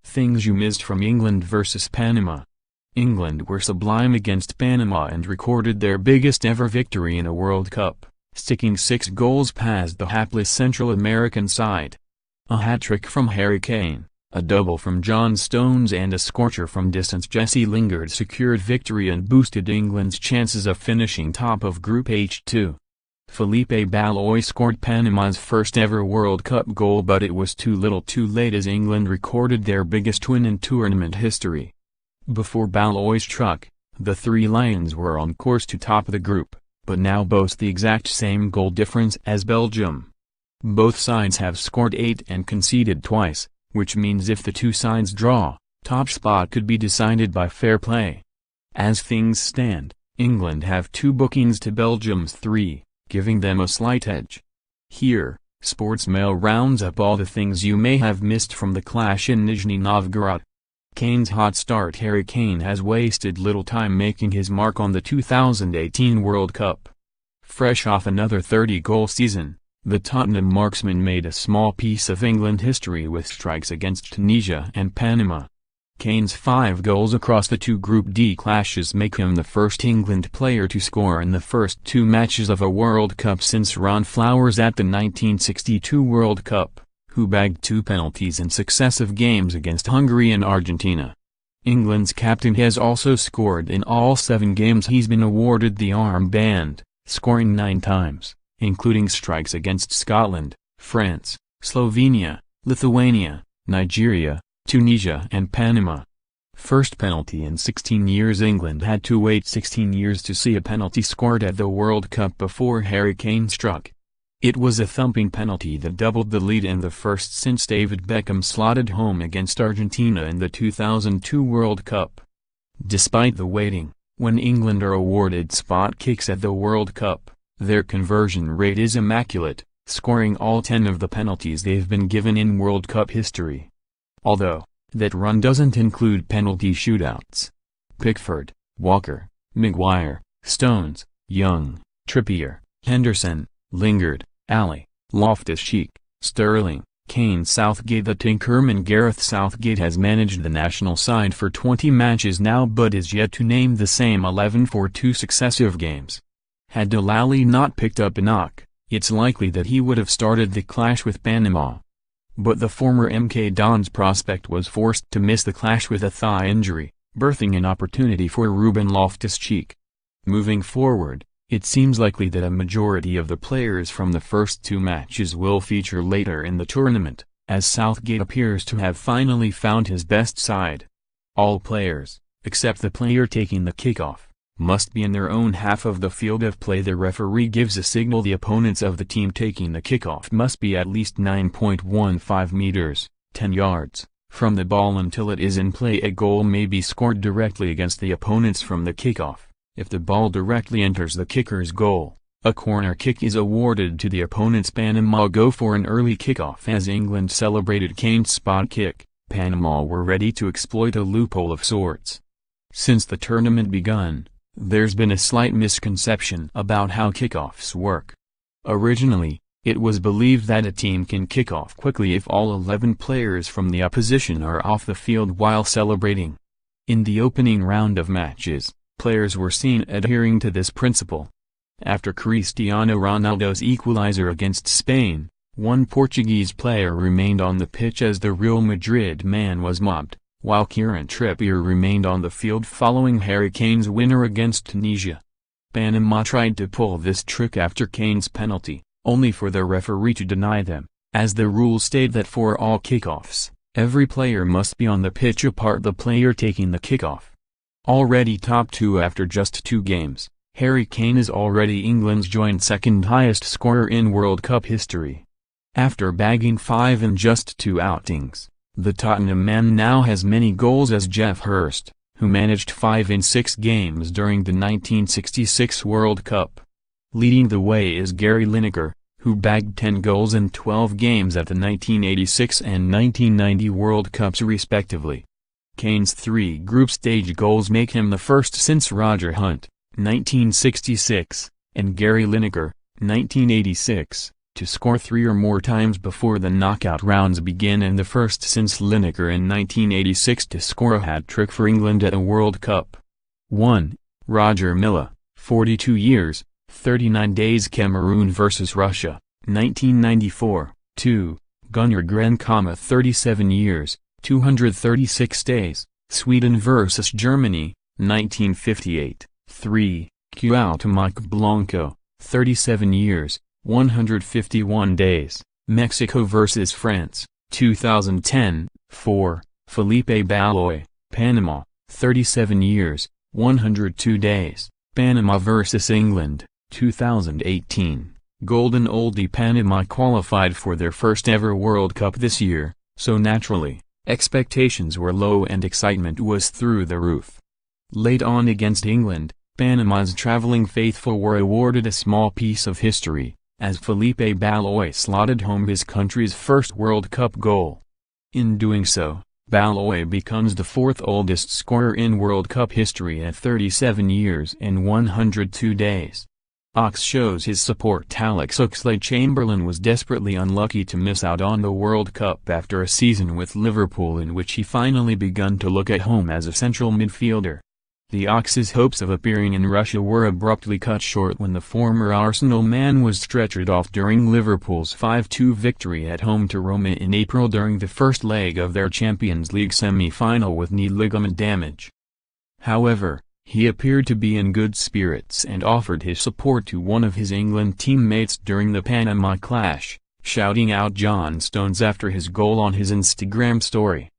Things you missed from England vs Panama. England were sublime against Panama and recorded their biggest ever victory in a World Cup, sticking 6 goals past the hapless Central American side. A hat-trick from Harry Kane, a double from John Stones and a scorcher from distance Jesse Lingard secured victory and boosted England's chances of finishing top of Group H2. Felipe Baloy scored Panama's first ever World Cup goal, but it was too little too late as England recorded their biggest win in tournament history. Before Baloy struck, the Three Lions were on course to top the group, but now boast the exact same goal difference as Belgium. Both sides have scored 8 and conceded twice, which means if the two sides draw, top spot could be decided by fair play. As things stand, England have 2 bookings to Belgium's 3, giving them a slight edge. Here, Sportsmail rounds up all the things you may have missed from the clash in Nizhny Novgorod. Kane's hot start. Harry Kane has wasted little time making his mark on the 2018 World Cup. Fresh off another 30-goal season, the Tottenham marksman made a small piece of England history with strikes against Tunisia and Panama. Kane's 5 goals across the 2 Group D clashes make him the first England player to score in the first 2 matches of a World Cup since Ron Flowers at the 1962 World Cup, who bagged 2 penalties in successive games against Hungary and Argentina. England's captain has also scored in all 7 games he's been awarded the armband, scoring 9 times, including strikes against Scotland, France, Slovenia, Lithuania, Nigeria, Tunisia and Panama. First penalty in 16 years. England had to wait 16 years to see a penalty scored at the World Cup before Harry Kane struck. It was a thumping penalty that doubled the lead and the first since David Beckham slotted home against Argentina in the 2002 World Cup. Despite the waiting, when England are awarded spot kicks at the World Cup, their conversion rate is immaculate, scoring all 10 of the penalties they've been given in World Cup history. Although, that run doesn't include penalty shootouts. Pickford, Walker, Maguire, Stones, Young, Trippier, Henderson, Lingard, Ali, Loftus-Cheek, Sterling, Kane. Southgate. The Tinkerman Gareth Southgate has managed the national side for 20 matches now but is yet to name the same 11 for 2 successive games. Had Delali not picked up a knock, it's likely that he would have started the clash with Panama. But the former MK Dons prospect was forced to miss the clash with a thigh injury, birthing an opportunity for Ruben Loftus-Cheek. Moving forward, it seems likely that a majority of the players from the first 2 matches will feature later in the tournament, as Southgate appears to have finally found his best side. All players, except the player taking the kickoff, must be in their own half of the field of play. The referee gives a signal. The opponents of the team taking the kickoff must be at least 9.15 meters, 10 yards, from the ball until it is in play. A goal may be scored directly against the opponents from the kickoff. If the ball directly enters the kicker's goal, a corner kick is awarded to the opponents. Panama go for an early kickoff. As England celebrated Kane's spot kick, Panama were ready to exploit a loophole of sorts. Since the tournament begun, there's been a slight misconception about how kickoffs work. Originally, it was believed that a team can kick off quickly if all 11 players from the opposition are off the field while celebrating. In the opening round of matches, players were seen adhering to this principle. After Cristiano Ronaldo's equalizer against Spain, 1 Portuguese player remained on the pitch as the Real Madrid man was mobbed, while Kieran Trippier remained on the field following Harry Kane's winner against Tunisia. Panama tried to pull this trick after Kane's penalty, only for the referee to deny them, as the rules state that for all kickoffs, every player must be on the pitch apart the player taking the kickoff. Already top 2 after just 2 games, Harry Kane is already England's joint second highest scorer in World Cup history. After bagging 5 in just 2 outings, the Tottenham man now has many goals as Jeff Hurst, who managed 5 in 6 games during the 1966 World Cup. Leading the way is Gary Lineker, who bagged 10 goals in 12 games at the 1986 and 1990 World Cups respectively. Kane's 3 group stage goals make him the first since Roger Hunt, 1966, and Gary Lineker, 1986, to score 3 or more times before the knockout rounds begin, and the first since Lineker in 1986 to score a hat-trick for England at a World Cup. 1. Roger Milla, 42 years, 39 days, Cameroon vs Russia, 1994. 2. Gunnar Gren, 37 years, 236 days, Sweden vs Germany, 1958. 3. Cuauhtemoc Blanco, 37 years, 151 days, Mexico vs France, 2010. 4. Felipe Baloy, Panama, 37 years, 102 days, Panama vs England, 2018. Golden Oldie Panama qualified for their first ever World Cup this year, so naturally, expectations were low and excitement was through the roof. Late on against England, Panama's traveling faithful were awarded a small piece of history, as Felipe Baloy slotted home his country's first World Cup goal. In doing so, Baloy becomes the 4th oldest scorer in World Cup history at 37 years and 102 days. Ox shows his support. Alex Oxlade-Chamberlain was desperately unlucky to miss out on the World Cup after a season with Liverpool in which he finally begun to look at home as a central midfielder. The Ox's hopes of appearing in Russia were abruptly cut short when the former Arsenal man was stretchered off during Liverpool's 5-2 victory at home to Roma in April during the first leg of their Champions League semi-final with knee ligament damage. However, he appeared to be in good spirits and offered his support to one of his England teammates during the Panama clash, shouting out John Stones after his goal on his Instagram story.